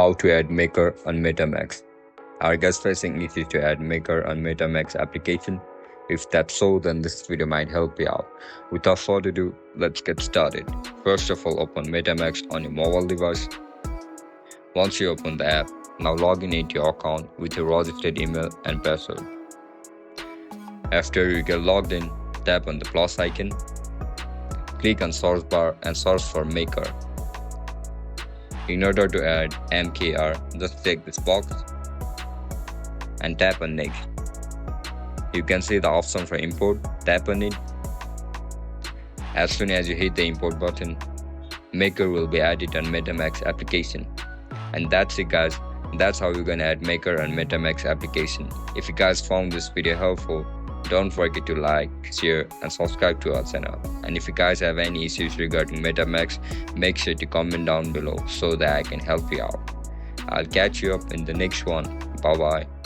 how to add Maker on MetaMask. Are you guys facing issues to add Maker on MetaMask application? If that's so, then this video might help you out. Without further ado, let's get started. First of all, open MetaMask on your mobile device. Once you open the app, now log in into your account with your registered email and password. After you get logged in, tap on the plus icon. Click on search bar and search for Maker. In order to add MKR, just check this box and tap on next. You can see the option for import, tap on it. As soon as you hit the import button, Maker will be added on MetaMask application. And that's it guys, that's how you're gonna add Maker on MetaMask application. If you guys found this video helpful, don't forget to like, share and subscribe to our channel. And if you guys have any issues regarding MetaMask, make sure to comment down below so that I can help you out. I'll catch you up in the next one. Bye bye.